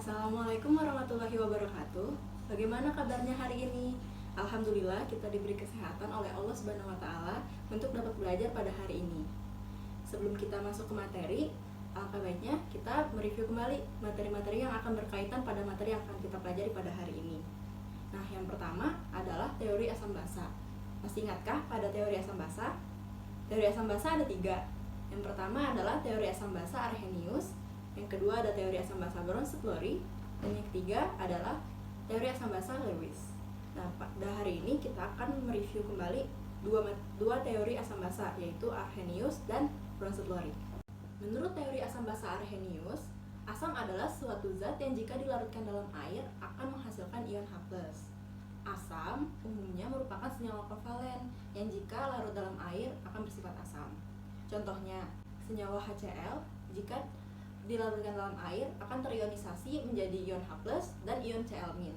Assalamualaikum warahmatullahi wabarakatuh. Bagaimana kabarnya hari ini? Alhamdulillah kita diberi kesehatan oleh Allah Subhanahu wa taala untuk dapat belajar pada hari ini. Sebelum kita masuk ke materi, alangkah baiknya kita mereview kembali materi-materi yang akan berkaitan pada materi yang akan kita pelajari pada hari ini. Nah, yang pertama adalah teori asam basa. Masih ingatkah pada teori asam basa? Teori asam basa ada 3. Yang pertama adalah teori asam basa Arrhenius. Yang kedua ada teori asam basa Bronsted-Lowry, dan yang ketiga adalah teori asam basa Lewis. Nah, pada hari ini kita akan mereview kembali dua teori asam basa, yaitu Arrhenius dan Bronsted-Lowry. Menurut teori asam basa Arrhenius, asam adalah suatu zat yang jika dilarutkan dalam air akan menghasilkan ion H+. Asam umumnya merupakan senyawa kovalen yang jika larut dalam air akan bersifat asam. Contohnya, senyawa HCl jika dilarutkan dalam air akan terionisasi menjadi ion H+ dan ion Cl-.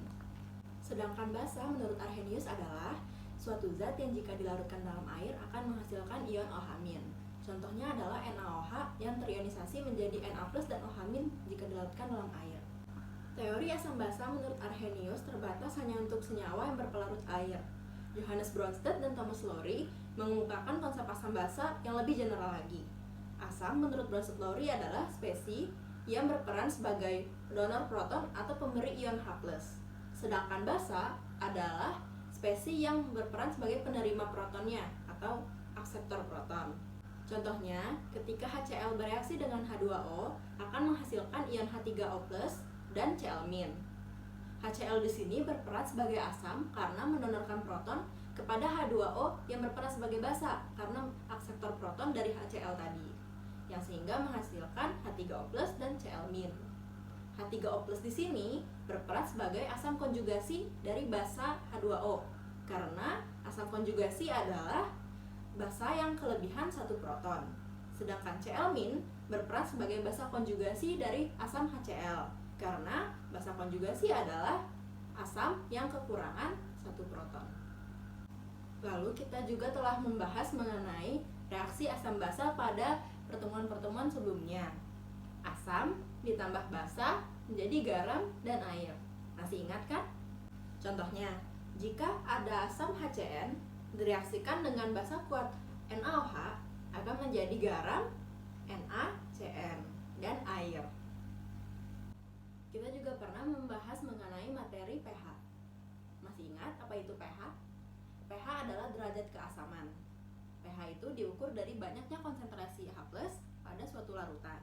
Sedangkan basa menurut Arrhenius adalah suatu zat yang jika dilarutkan dalam air akan menghasilkan ion OH-. Contohnya adalah NaOH yang terionisasi menjadi Na+ dan OH- jika dilarutkan dalam air. Teori asam basa menurut Arrhenius terbatas hanya untuk senyawa yang berpelarut air. Johannes Bronsted dan Thomas Lowry mengemukakan konsep asam basa yang lebih general lagi. Asam menurut Bronsted-Lowry adalah spesies yang berperan sebagai donor proton atau pemberi ion H+. Sedangkan basa adalah spesies yang berperan sebagai penerima protonnya atau akseptor proton. Contohnya, ketika HCl bereaksi dengan H2O akan menghasilkan ion H3O+ dan Cl-. HCl di sini berperan sebagai asam karena mendonorkan proton kepada H2O yang berperan sebagai basa karena akseptor proton dari HCl tadi, yang sehingga menghasilkan H3O+ dan Cl-. H3O+ di sini berperan sebagai asam konjugasi dari basa H2O karena asam konjugasi adalah basa yang kelebihan satu proton. Sedangkan Cl- berperan sebagai basa konjugasi dari asam HCl karena basa konjugasi adalah asam yang kekurangan satu proton. Lalu kita juga telah membahas mengenai reaksi asam basa pada pertemuan-pertemuan sebelumnya. Asam ditambah basa menjadi garam dan air. Masih ingat kan? Contohnya, jika ada asam HCN direaksikan dengan basa kuat NaOH akan menjadi garam, NaCN, dan air. Kita juga pernah membahas mengenai materi pH. Masih ingat apa itu pH? pH adalah derajat keasaman. pH itu diukur dari banyaknya konsentrasi H+ pada suatu larutan.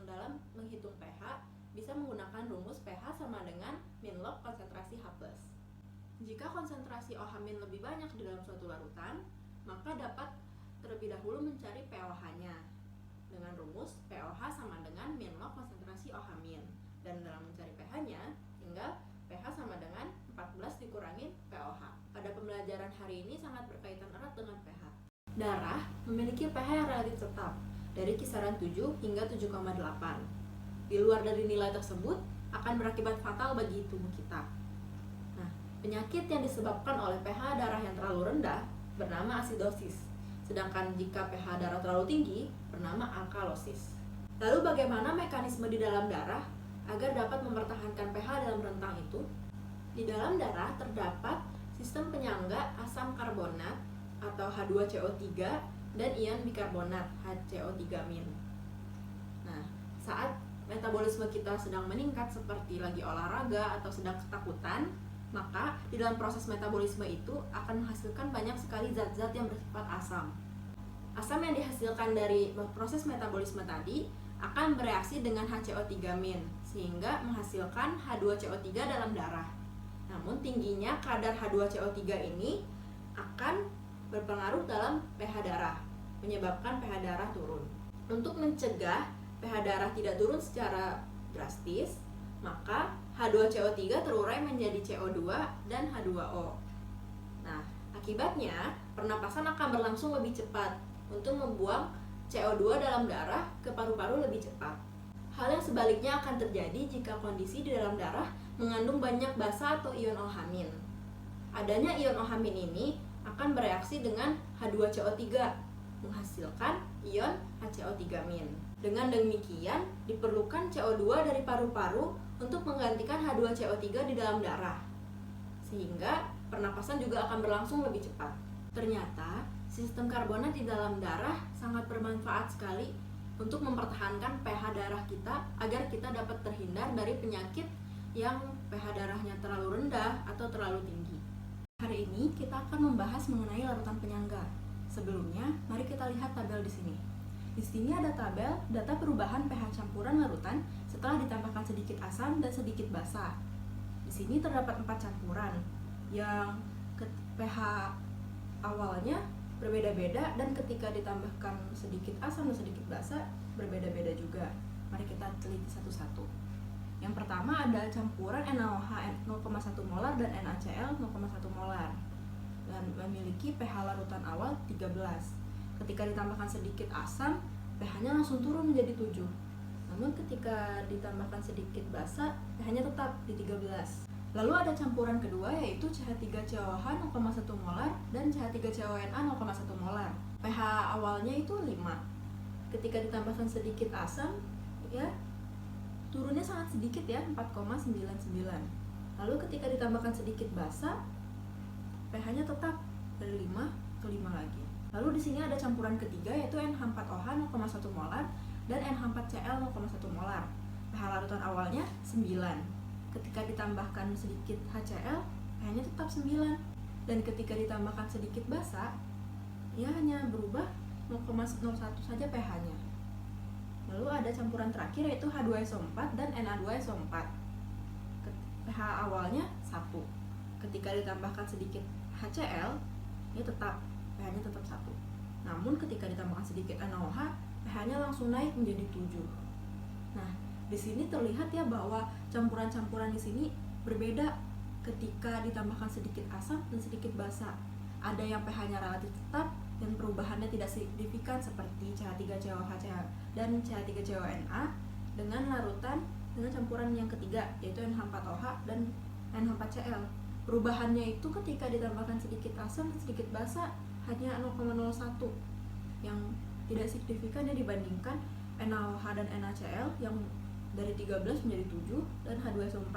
Dalam menghitung pH, bisa menggunakan rumus pH sama dengan min log konsentrasi H+. Jika konsentrasi OH- lebih banyak di dalam suatu larutan, maka dapat terlebih dahulu mencari pOH-nya dengan rumus pOH sama dengan min log konsentrasi OH-. Dan dalam mencari pH-nya, tinggal pH sama dengan 14 dikurangi pOH. Pada pembelajaran hari ini sangat berkaitan erat dengan pH. Darah memiliki pH yang relatif tetap, dari kisaran 7 hingga 7,8. Di luar dari nilai tersebut akan berakibat fatal bagi tubuh kita. Nah, penyakit yang disebabkan oleh pH darah yang terlalu rendah bernama asidosis. Sedangkan jika pH darah terlalu tinggi bernama alkalosis. Lalu bagaimana mekanisme di dalam darah agar dapat mempertahankan pH dalam rentang itu? Di dalam darah terdapat sistem penyangga asam karbonat atau H2CO3 dan ion bikarbonat HCO3-. Nah, saat metabolisme kita sedang meningkat seperti lagi olahraga atau sedang ketakutan, maka di dalam proses metabolisme itu akan menghasilkan banyak sekali zat-zat yang bersifat asam. Asam yang dihasilkan dari proses metabolisme tadi akan bereaksi dengan HCO3- sehingga menghasilkan H2CO3 dalam darah. Namun tingginya kadar H2CO3 ini akan berpengaruh dalam pH darah, menyebabkan pH darah turun. Untuk mencegah pH darah tidak turun secara drastis, maka H2CO3 terurai menjadi CO2 dan H2O. Nah, akibatnya pernapasan akan berlangsung lebih cepat untuk membuang CO2 dalam darah ke paru-paru lebih cepat. Hal yang sebaliknya akan terjadi jika kondisi di dalam darah mengandung banyak basa atau ion OH-. Adanya ion OH- ini akan bereaksi dengan H2CO3, menghasilkan ion HCO3-. Dengan demikian, diperlukan CO2 dari paru-paru untuk menggantikan H2CO3 di dalam darah, sehingga pernapasan juga akan berlangsung lebih cepat. Ternyata, sistem karbonat di dalam darah sangat bermanfaat sekali untuk mempertahankan pH darah kita agar kita dapat terhindar dari penyakit yang pH darahnya terlalu rendah atau terlalu tinggi. Hari ini kita akan membahas mengenai larutan penyangga. Sebelumnya, mari kita lihat tabel di sini. Di sini ada tabel data perubahan pH campuran larutan setelah ditambahkan sedikit asam dan sedikit basa. Di sini terdapat 4 campuran yang pH awalnya berbeda-beda dan ketika ditambahkan sedikit asam dan sedikit basa berbeda-beda juga. Mari kita teliti satu-satu. Yang pertama ada campuran NaOH 0,1 molar dan NaCl 0,1 molar dan memiliki pH larutan awal 13. Ketika ditambahkan sedikit asam, pH-nya langsung turun menjadi 7. Namun ketika ditambahkan sedikit basa, pH-nya tetap di 13. Lalu ada campuran kedua yaitu CH3COH 0,1 molar dan CH3CONA 0,1 molar. pH awalnya itu 5. Ketika ditambahkan sedikit asam, ya turunnya sangat sedikit ya, 4,99. Lalu ketika ditambahkan sedikit basa, pH-nya tetap dari 5 ke 5 lagi. Lalu di sini ada campuran ketiga yaitu NH4OH 0,1 molar dan NH4Cl 0,1 molar. pH larutan awalnya 9. Ketika ditambahkan sedikit HCl, pH-nya tetap 9. Dan ketika ditambahkan sedikit basa, ia hanya berubah 0,01 saja pH-nya. Lalu ada campuran terakhir yaitu H2SO4 dan Na2SO4. pH awalnya 1. Ketika ditambahkan sedikit HCl, ia pH-nya tetap 1. Namun ketika ditambahkan sedikit NaOH, pH-nya langsung naik menjadi 7. Nah, di sini terlihat ya bahwa campuran-campuran di sini berbeda ketika ditambahkan sedikit asam dan sedikit basa. Ada yang pH-nya relatif tetap dan perubahannya tidak signifikan seperti CH3COH dan CH3CONA dengan larutan dengan campuran yang ketiga yaitu NH4OH dan NH4Cl. Perubahannya itu ketika ditambahkan sedikit asam dan sedikit basa hanya 0,01 yang tidak signifikan ya dibandingkan NaOH dan NaCl yang dari 13 menjadi 7 dan H2SO4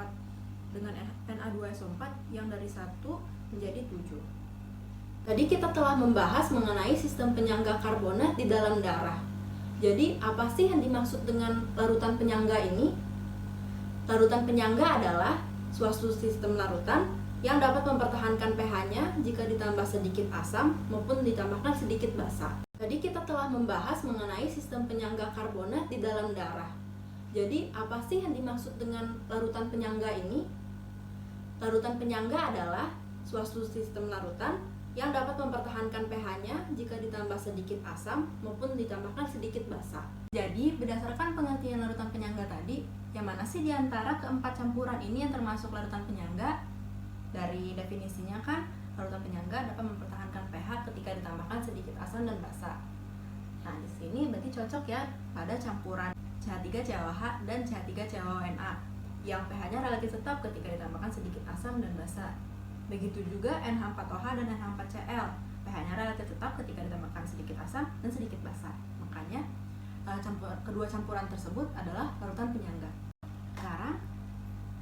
dengan Na2SO4 yang dari 1 menjadi 7. Tadi kita telah membahas mengenai sistem penyangga karbonat di dalam darah. Jadi apa sih yang dimaksud dengan larutan penyangga ini? Larutan penyangga adalah suatu sistem larutan yang dapat mempertahankan pH-nya jika ditambah sedikit asam maupun ditambahkan sedikit basa. Tadi kita telah membahas mengenai sistem penyangga karbonat di dalam darah. Jadi, apa sih yang dimaksud dengan larutan penyangga ini? Larutan penyangga adalah suatu sistem larutan yang dapat mempertahankan pH-nya jika ditambah sedikit asam maupun ditambahkan sedikit basa. Jadi, berdasarkan pengertian larutan penyangga tadi, yang mana sih di antara keempat campuran ini yang termasuk larutan penyangga? Dari definisinya kan, larutan penyangga dapat mempertahankan pH ketika ditambahkan sedikit asam dan basa. Nah, di sini berarti cocok ya pada campuran CH3COH dan CH3CONA yang pH-nya relatif tetap ketika ditambahkan sedikit asam dan basa. Begitu juga NH4OH dan NH4Cl, pH-nya relatif tetap ketika ditambahkan sedikit asam dan sedikit basa. Makanya kedua campuran tersebut adalah larutan penyangga. Sekarang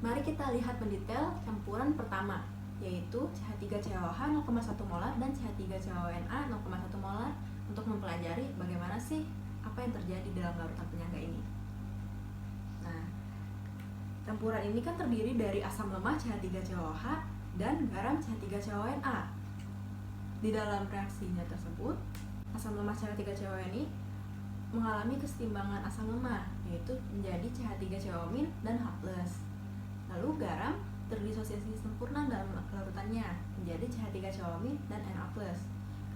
mari kita lihat mendetail campuran pertama, yaitu CH3COH 0,1 molar dan CH3CONA 0,1 molar untuk mempelajari bagaimana sih apa yang terjadi dalam larutan penyangga ini. Nah, campuran ini kan terdiri dari asam lemah CH3COH dan garam CH3CONA. Di dalam reaksinya tersebut, asam lemah CH3CONA ini mengalami kesetimbangan asam lemah, yaitu menjadi CH3CO- dan H+. Lalu garam terdisosiasi sempurna dalam larutannya menjadi CH3CO- dan Na+.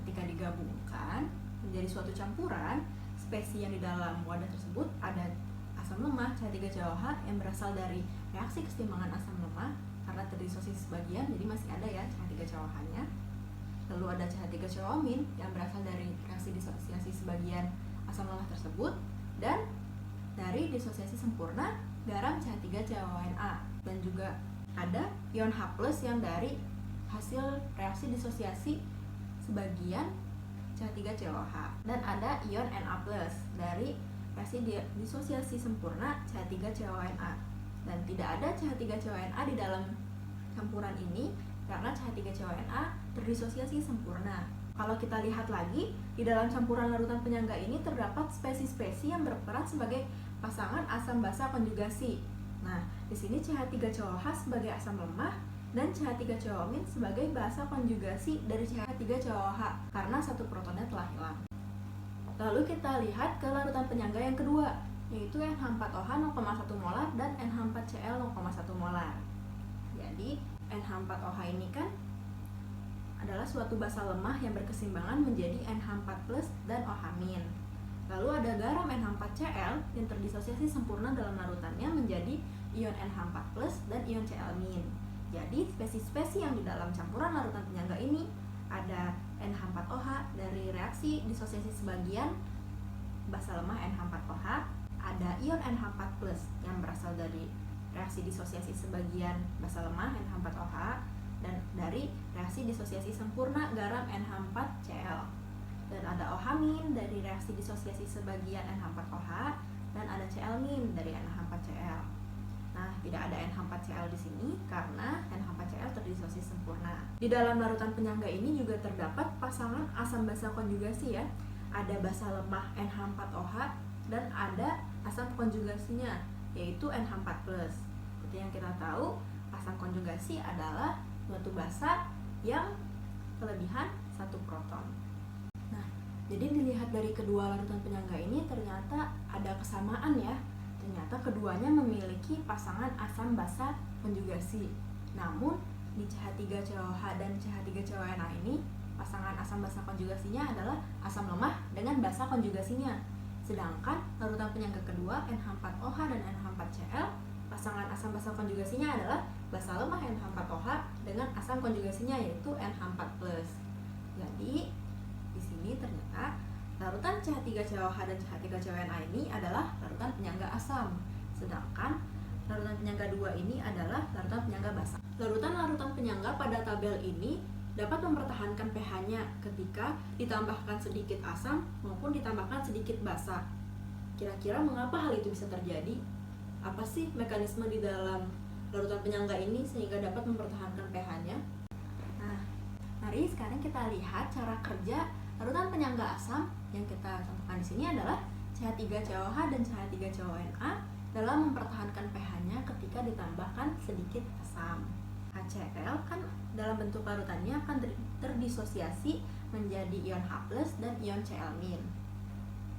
Ketika digabungkan menjadi suatu campuran, spesies yang di dalam wadah tersebut ada asam lemah CH3COH yang berasal dari reaksi kesetimbangan asam lemah karena terdisosiasi sebagian, jadi masih ada ya CH3COH-nya. Lalu ada CH3CO- yang berasal dari reaksi disosiasi sebagian asam lemah tersebut, dan dari disosiasi sempurna garam CH3CONA, dan juga ada ion H+ yang dari hasil reaksi disosiasi sebagian CH3COH, dan ada ion Na+ dari reaksi disosiasi sempurna CH3CONA. Dan tidak ada CH3CONA di dalam campuran ini karena CH3CONA terdisosiasi sempurna. Kalau kita lihat lagi, di dalam campuran larutan penyangga ini terdapat spesies-spesies yang berperan sebagai pasangan asam basa konjugasi. Nah, di sini CH3COH sebagai asam lemah dan CH3COMin sebagai basa konjugasi dari CH3COH karena satu protonnya telah hilang. Lalu kita lihat ke larutan penyangga yang kedua, yaitu NH4OH 0,1 molar dan NH4Cl 0,1 molar. Jadi, NH4OH ini kan adalah suatu basa lemah yang berkeseimbangan menjadi NH4+ dan OH-. Lalu ada garam NH4Cl yang terdisosiasi sempurna dalam larutannya menjadi ion NH4+ dan ion Cl-. Jadi, spesies-spesies yang di dalam campuran larutan penyangga ini ada NH4OH dari reaksi disosiasi sebagian basa lemah NH4OH, ada ion NH4+ yang berasal dari reaksi disosiasi sebagian basa lemah NH4OH, dan dari reaksi disosiasi sempurna garam NH4Cl. Dan ada OH- dari reaksi disosiasi sebagian NH4OH, dan ada Cl- dari NH4Cl. Nah, tidak ada NH4Cl di sini karena NH4Cl terdisosiasi sempurna. Di dalam larutan penyangga ini juga terdapat pasangan asam basa konjugasi ya. Ada basa lemah NH4OH dan ada asam konjugasinya yaitu NH4+. Seperti yang kita tahu, asam konjugasi adalah suatu basa yang kelebihan satu proton. Nah, jadi dilihat dari kedua larutan penyangga ini ternyata ada kesamaan ya. Ternyata keduanya memiliki pasangan asam basa konjugasi. Namun di CH3COH dan CH3CONA ini pasangan asam basa konjugasinya adalah asam lemah dengan basa konjugasinya. Sedangkan larutan penyangga kedua NH4OH dan NH4Cl, pasangan asam basa konjugasinya adalah basa lemah NH4OH dengan asam konjugasinya yaitu NH4+. Jadi di sini ternyata larutan CH3COH dan CH3CONA ini adalah larutan penyangga asam. Sedangkan larutan penyangga 2 ini adalah larutan penyangga basa. Larutan-larutan penyangga pada tabel ini dapat mempertahankan pH-nya ketika ditambahkan sedikit asam maupun ditambahkan sedikit basa. Kira-kira mengapa hal itu bisa terjadi? Apa sih mekanisme di dalam larutan penyangga ini sehingga dapat mempertahankan pH-nya? Nah, mari sekarang kita lihat cara kerja larutan penyangga asam yang kita contohkan di sini adalah CH3COH dan CH3CONA dalam mempertahankan pH-nya ketika ditambahkan sedikit asam. HCl kan dalam bentuk larutannya akan terdisosiasi menjadi ion H+ dan ion Cl-.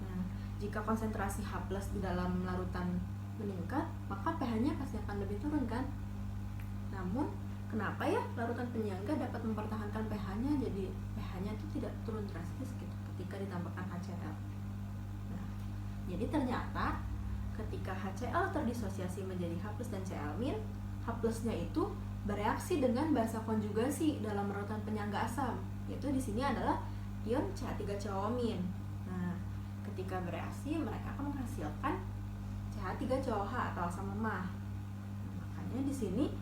Nah, jika konsentrasi H+ di dalam larutan meningkat, maka pH-nya pasti akan lebih turun kan? Namun, kenapa ya larutan penyangga dapat mempertahankan pH-nya jadi pH-nya itu tidak turun drastis gitu ketika ditambahkan HCl? Nah, jadi ternyata ketika HCl terdisosiasi menjadi H+ dan Cl-, H+-nya itu bereaksi dengan basa konjugasi dalam larutan penyangga asam, yaitu di sini adalah ion CH3COMin. Nah, ketika bereaksi mereka akan menghasilkan CH3COH atau asam lemah. Nah, makanya di sini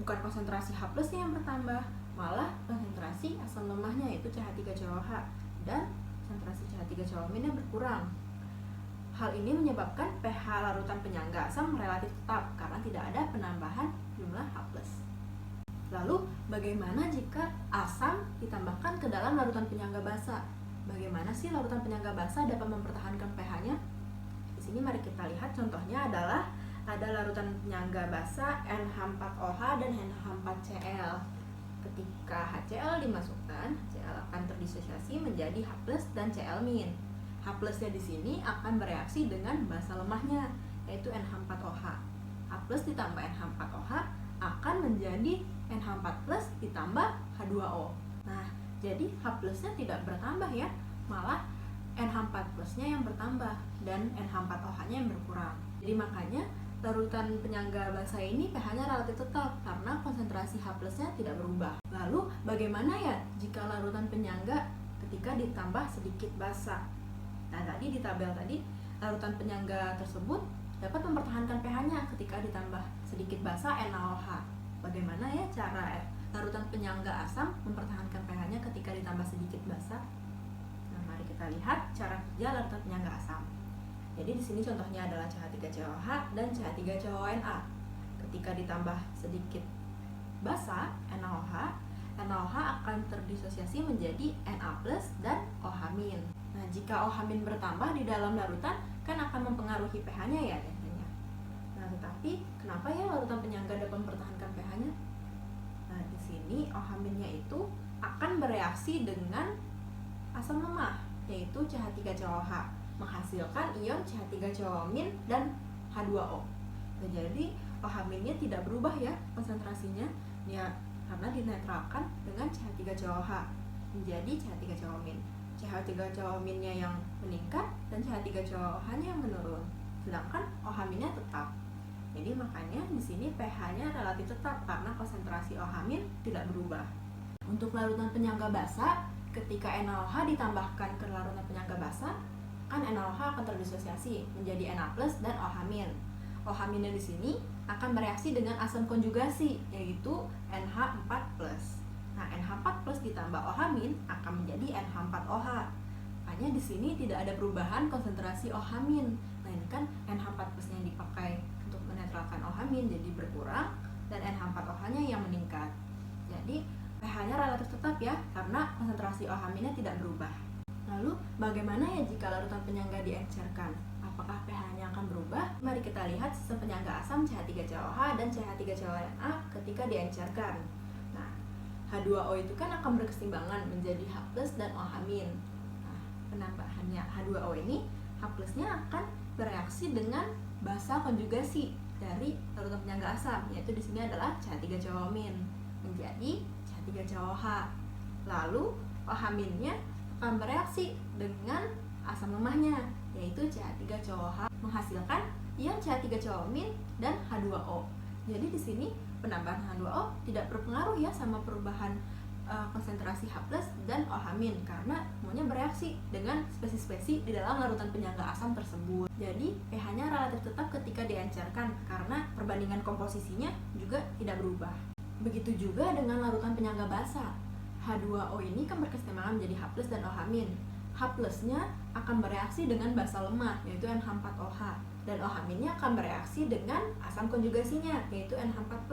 bukan konsentrasi H+-nya yang bertambah, malah konsentrasi asam lemahnya yaitu CH3COH dan konsentrasi CH3COMin-nya berkurang. Hal ini menyebabkan pH larutan penyangga asam relatif tetap karena tidak ada penambahan jumlah H+. Lalu, bagaimana jika asam ditambahkan ke dalam larutan penyangga basa? Bagaimana sih larutan penyangga basa dapat mempertahankan pH-nya? Di sini mari kita lihat contohnya adalah ada larutan penyangga basa NH4OH dan NH4Cl. Ketika HCl dimasukkan, HCl akan terdisosiasi menjadi H+ dan Cl-. H+-nya di sini akan bereaksi dengan basa lemahnya, yaitu NH4OH. H+ ditambah NH4OH akan menjadi NH4+ ditambah H2O. Nah, jadi H+-nya tidak bertambah ya, malah NH4+-nya yang bertambah dan NH4OH-nya yang berkurang. Jadi makanya larutan penyangga basa ini pH-nya relatif tetap karena konsentrasi H+-nya tidak berubah. Lalu bagaimana ya jika larutan penyangga ketika ditambah sedikit basa? Nah, tadi di tabel tadi larutan penyangga tersebut dapat mempertahankan pH-nya ketika ditambah sedikit basa NaOH. Bagaimana ya cara larutan penyangga asam mempertahankan pH-nya ketika ditambah sedikit basa? Nah, mari kita lihat cara kerja larutan penyangga asam. Jadi di sini contohnya adalah CH3COH dan CH3CONA. Ketika ditambah sedikit basa NaOH, NaOH akan terdisosiasi menjadi Na+ dan OH-. Nah, jika OH- bertambah di dalam larutan kan akan mempengaruhi pH-nya ya biasanya. Nah, tetapi kenapa ya larutan penyangga dapat mempertahankan pH-nya? Nah, di sini OH-nya itu akan bereaksi dengan asam lemah, yaitu CH3COH, menghasilkan ion CH3COO- dan H2O. Nah, jadi OH-nya tidak berubah ya konsentrasinya, ya karena dinetralkan dengan CH3COH menjadi CH3COO-. CH3COO-nya yang meningkat dan CH3COOH-nya yang menurun, sedangkan OH-nya tetap. Jadi makanya di sini pH-nya relatif tetap karena konsentrasi OH- tidak berubah. Untuk larutan penyangga basa, ketika NaOH ditambahkan ke larutan penyangga basa, kan NaOH akan terdisosiasi menjadi Na+ dan OH-. OH- di sini akan bereaksi dengan asam konjugasi, yaitu NH4+. Nah, NH4+ ditambah OH- akan menjadi NH4OH. Makanya di sini tidak ada perubahan konsentrasi OH-. Nah, ini kan NH4+ yang dipakai untuk menetralkan OH- jadi berkurang dan NH4OH-nya yang meningkat. Jadi pH-nya relatif tetap ya, karena konsentrasi OH- tidak berubah. Lalu bagaimana ya jika larutan penyangga diencerkan? Apakah pH-nya akan berubah? Mari kita lihat sistem penyangga asam CH3COH dan CH3CONA ketika diencerkan. Nah, H2O itu kan akan berkeseimbangan menjadi H+ dan OH-. Nah, penambahannya H2O ini, H+-nya akan bereaksi dengan basa konjugasi dari larutan penyangga asam, yaitu di sini adalah CH3COO- menjadi CH3COH. Lalu OH-nya akan bereaksi dengan asam lemahnya, yaitu CH3COOH, menghasilkan ion CH3COO- dan H2O. Jadi di sini penambahan H2O tidak berpengaruh ya sama perubahan konsentrasi H+ dan OH- karena semuanya bereaksi dengan spesies-spesies di dalam larutan penyangga asam tersebut. Jadi pH-nya relatif tetap ketika diencerkan karena perbandingan komposisinya juga tidak berubah. Begitu juga dengan larutan penyangga basa. H2O ini kan berkeseimbangan menjadi H+ dan OH-. H+-nya akan bereaksi dengan basa lemah, yaitu NH4OH, dan OH-nya akan bereaksi dengan asam konjugasinya, yaitu NH4+.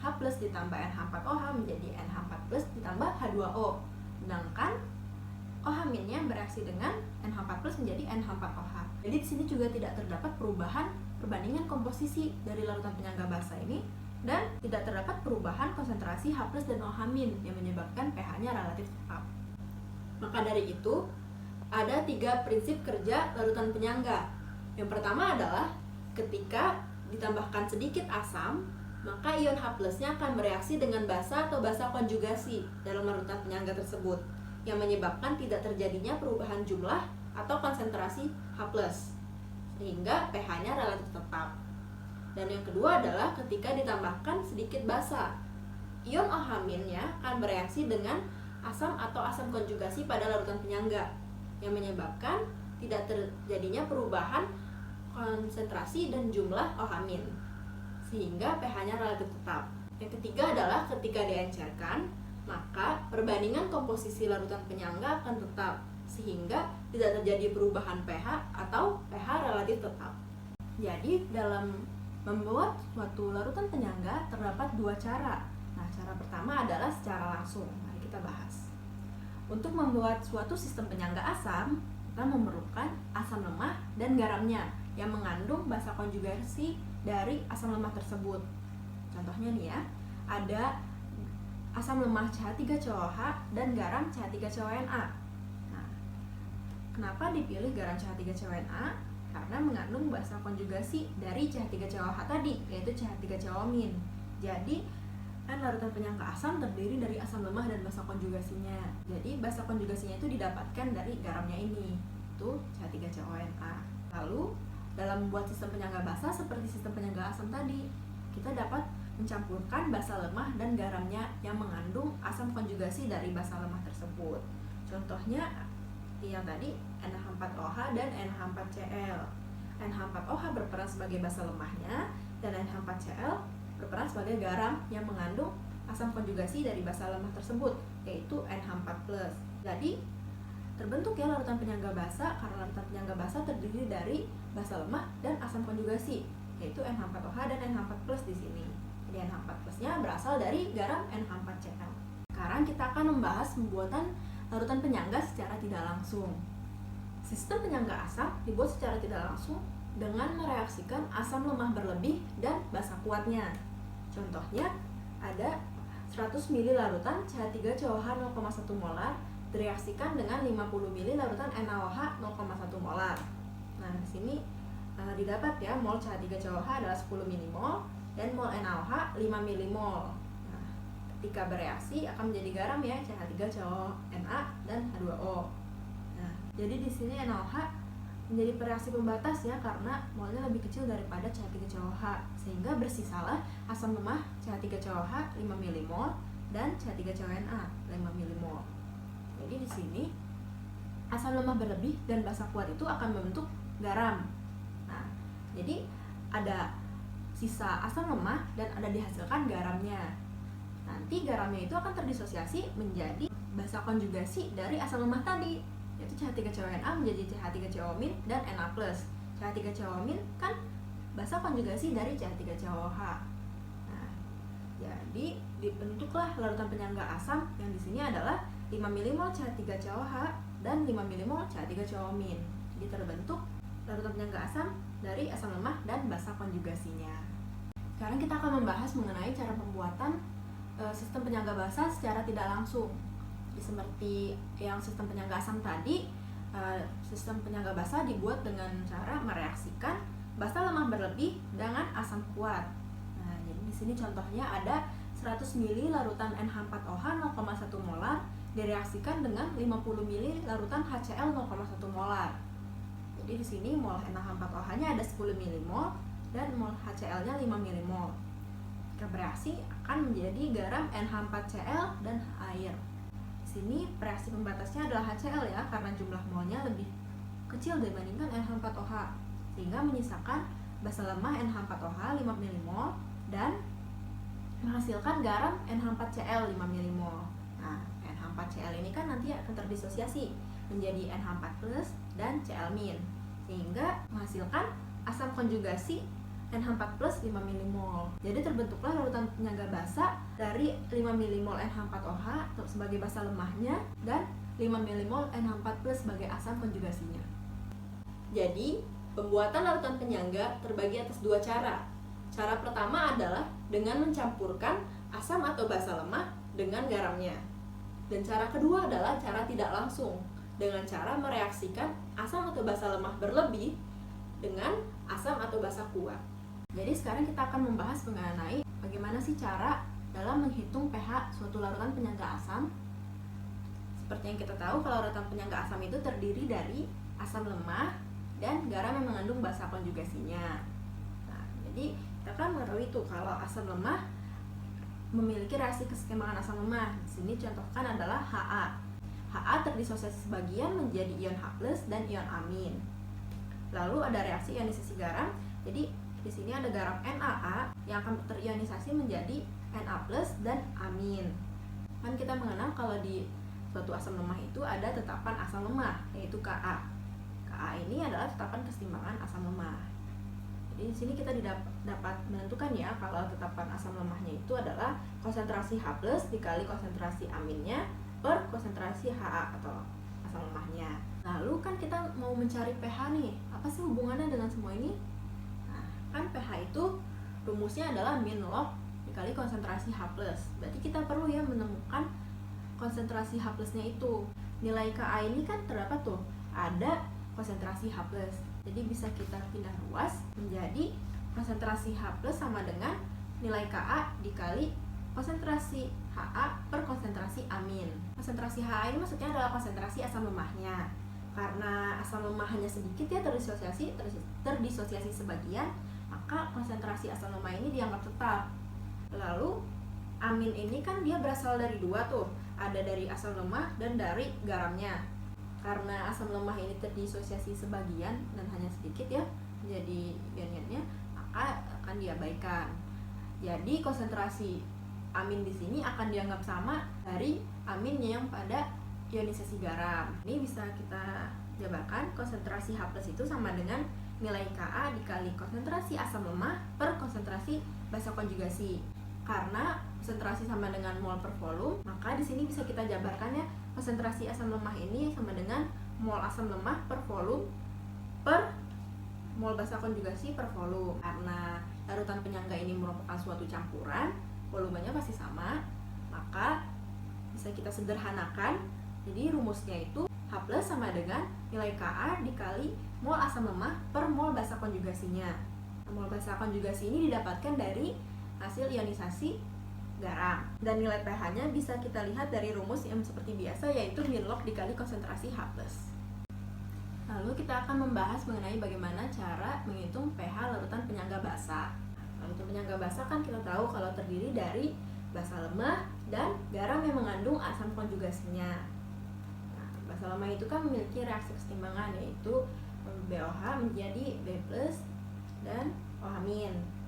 H+ ditambah NH4OH menjadi NH4+ ditambah H2O. Sedangkan OH-nya bereaksi dengan NH4+ menjadi NH4OH. Jadi di sini juga tidak terdapat perubahan perbandingan komposisi dari larutan penyangga basa ini, dan tidak terdapat perubahan konsentrasi H+ dan OH- yang menyebabkan pH-nya relatif tetap. Maka dari itu, ada 3 prinsip kerja larutan penyangga. Yang pertama adalah ketika ditambahkan sedikit asam, maka ion H+-nya akan bereaksi dengan basa atau basa konjugasi dalam larutan penyangga tersebut, yang menyebabkan tidak terjadinya perubahan jumlah atau konsentrasi H+, sehingga pH-nya relatif tetap. Dan yang kedua adalah ketika ditambahkan sedikit basa, ion OH-nya akan bereaksi dengan asam atau asam konjugasi pada larutan penyangga, yang menyebabkan tidak terjadinya perubahan konsentrasi dan jumlah OH-, sehingga pH-nya relatif tetap. Yang ketiga adalah ketika diencerkan, maka perbandingan komposisi larutan penyangga akan tetap, sehingga tidak terjadi perubahan pH atau pH relatif tetap. Jadi dalam membuat suatu larutan penyangga terdapat 2 cara. Nah, cara pertama adalah secara langsung. Mari kita bahas. Untuk membuat suatu sistem penyangga asam, kita memerlukan asam lemah dan garamnya yang mengandung basa konjugasi dari asam lemah tersebut. Contohnya nih ya, ada asam lemah CH3COOH dan garam CH3CONA. Nah, kenapa dipilih garam CH3CONA? Karena mengandung basa konjugasi dari CH3COOH tadi, yaitu CH3COO-. Jadi kan larutan penyangga asam terdiri dari asam lemah dan basa konjugasinya. Jadi basa konjugasinya itu didapatkan dari garamnya ini, itu CH3CONA. Lalu dalam membuat sistem penyangga basa seperti sistem penyangga asam tadi, kita dapat mencampurkan basa lemah dan garamnya yang mengandung asam konjugasi dari basa lemah tersebut. Contohnya yang tadi NH4OH dan NH4Cl. NH4OH berperan sebagai basa lemahnya dan NH4Cl berperan sebagai garam yang mengandung asam konjugasi dari basa lemah tersebut, yaitu NH4+. Jadi terbentuk ya larutan penyangga basa karena larutan penyangga basa terdiri dari basa lemah dan asam konjugasi, yaitu NH4OH dan NH4+ di sini. Jadi NH4+-nya berasal dari garam NH4Cl. Sekarang kita akan membahas pembuatan larutan penyangga secara tidak langsung. Sistem penyangga asam dibuat secara tidak langsung dengan mereaksikan asam lemah berlebih dan basa kuatnya. Contohnya ada 100 ml larutan CH3COH 0,1 molar direaksikan dengan 50 ml larutan NaOH 0,1 molar. Nah, di sini didapat ya mol CH3COH adalah 10 mmol dan mol NaOH 5 mmol. Nah, ketika bereaksi akan menjadi garam ya CH3CONa dan H2O. Nah, jadi di sini NaOH menjadi reaksi pembatas ya karena molnya lebih kecil daripada CH3COH, sehingga bersisalah asam lemah CH3COH 5 mmol dan CH3CONa 5 mmol. Jadi di sini asam lemah berlebih dan basa kuat itu akan membentuk garam. Nah, jadi ada sisa asam lemah dan ada dihasilkan garamnya. Nanti garamnya itu akan terdisosiasi menjadi basa konjugasi dari asam lemah tadi, yaitu CH3CONa menjadi CH3CO- dan Na+. CH3CO- kan basa konjugasi dari CH3COH. Nah, jadi dibentuklah larutan penyangga asam yang di sini adalah 5 mmol CH3COH dan 5 mmol CH3CO-. Jadi terbentuk larutan penyangga asam dari asam lemah dan basa konjugasinya. Sekarang kita akan membahas mengenai cara pembuatan sistem penyangga basa secara tidak langsung. Jadi seperti yang sistem penyangga asam tadi, sistem penyangga basa dibuat dengan cara mereaksikan basa lemah berlebih dengan asam kuat. Nah, jadi di sini contohnya ada 100 ml larutan NH4OH 0,1 molar direaksikan dengan 50 ml larutan HCl 0,1 molar. Jadi di sini mol NH4OH-nya ada 10 mmol dan mol HCl-nya 5 mmol. Jika bereaksi akan menjadi garam NH4Cl dan air. Di sini reaksi pembatasnya adalah HCl ya karena jumlah molnya lebih kecil dibandingkan NH4OH, sehingga menyisakan basa lemah NH4OH 5 mmol dan menghasilkan garam NH4Cl 5 mmol. Nah, NH4Cl ini kan nanti akan terdisosiasi menjadi NH4+ dan Cl-, sehingga menghasilkan asam konjugasi NH4+ 5 mmol. Jadi terbentuklah larutan penyangga basa dari 5 mmol NH4OH sebagai basa lemahnya dan 5 mmol NH4+ sebagai asam konjugasinya. Jadi, pembuatan larutan penyangga terbagi atas dua cara. Cara pertama adalah dengan mencampurkan asam atau basa lemah dengan garamnya. Dan cara kedua adalah cara tidak langsung, dengan cara mereaksikan asam atau basa lemah berlebih dengan asam atau basa kuat. Jadi sekarang kita akan membahas mengenai bagaimana sih cara dalam menghitung pH suatu larutan penyangga asam. Seperti yang kita tahu, kalau larutan penyangga asam itu terdiri dari asam lemah dan garam yang mengandung basa konjugasinya. Nah, jadi kita kan mengetahui itu kalau asam lemah memiliki reaksi keseimbangan asam lemah. Di sini contohkan adalah Ha. Ha terdisosiasi sebagian menjadi ion H+ dan ion amin. Lalu ada reaksi ionisasi garam. Jadi di sini ada garam NaA yang akan terionisasi menjadi Na+ dan amin. Kan kita mengenal kalau di suatu asam lemah itu ada tetapan asam lemah, yaitu Ka. Ka ini adalah tetapan keseimbangan asam lemah. Jadi di sini kita dapat menentukan ya kalau tetapan asam lemahnya itu adalah konsentrasi H+ dikali konsentrasi aminnya per konsentrasi Ha atau asam lemahnya. Lalu kan kita mau mencari pH nih, apa sih hubungannya dengan semua ini? Nah, kan pH itu rumusnya adalah min log dikali konsentrasi H+. Berarti kita perlu ya menemukan konsentrasi H+-nya itu. Nilai Ka ini kan terdapat tuh, ada konsentrasi H+. Jadi bisa kita pindah ruas menjadi konsentrasi H+ sama dengan nilai Ka dikali konsentrasi Ha per konsentrasi amin. Konsentrasi Ha ini maksudnya adalah konsentrasi asam lemahnya. Karena asam lemah hanya sedikit ya terdisosiasi sebagian, maka konsentrasi asam lemah ini dianggap tetap. Lalu amin ini kan dia berasal dari dua tuh, ada dari asam lemah dan dari garamnya. Karena asam lemah ini terdisosiasi sebagian dan hanya sedikit ya menjadi ion-ionnya, maka akan diabaikan. Jadi konsentrasi amin di sini akan dianggap sama dari aminnya yang pada ionisasi garam. Ini bisa kita jabarkan, konsentrasi H+ itu sama dengan nilai Ka dikali konsentrasi asam lemah per konsentrasi basa konjugasi. Karena konsentrasi sama dengan mol per volume, maka di sini bisa kita jabarkan ya, konsentrasi asam lemah ini sama dengan mol asam lemah per volume per mol basa konjugasi per volume. Karena larutan penyangga ini merupakan suatu campuran, volumenya pasti sama, maka bisa kita sederhanakan. Jadi rumusnya itu H+ sama dengan nilai Ka dikali mol asam lemah per mol basa konjugasinya. Mol basa konjugasi ini didapatkan dari hasil ionisasi garam. Dan nilai pH-nya bisa kita lihat dari rumus yang seperti biasa, yaitu min log dikali konsentrasi H+. Lalu kita akan membahas mengenai bagaimana cara menghitung pH larutan penyangga basa. Larutan penyangga basa kan kita tahu kalau terdiri dari basa lemah dan garam yang mengandung asam konjugasinya. Basa lemah itu kan memiliki reaksi kesetimbangan, yaitu BOH menjadi B+ dan OH-.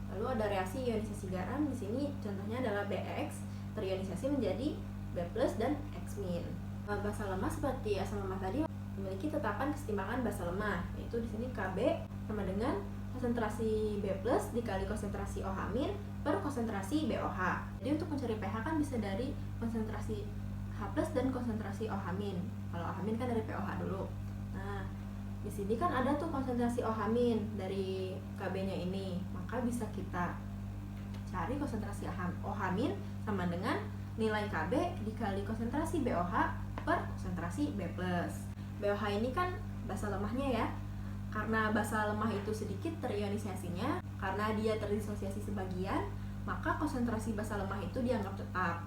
Lalu ada reaksi ionisasi garam, di sini contohnya adalah BX terionisasi menjadi B+ dan X-. Basa lemah seperti asam lemah tadi memiliki tetapan kesetimbangan basa lemah, yaitu di sini Kb sama dengan konsentrasi B+ dikali konsentrasi OH- per konsentrasi BOH. Jadi untuk mencari pH kan bisa dari konsentrasi H+ dan konsentrasi OH-. Kalau OH- kan dari POH dulu. Nah, di sini kan ada tuh konsentrasi OH- dari Kb-nya ini. Maka bisa kita cari konsentrasi OH- sama dengan nilai Kb dikali konsentrasi BOH per konsentrasi B+. BOH ini kan basa lemahnya ya. Karena basa lemah itu sedikit terionisasinya, karena dia terdisosiasi sebagian, maka konsentrasi basa lemah itu dianggap tetap.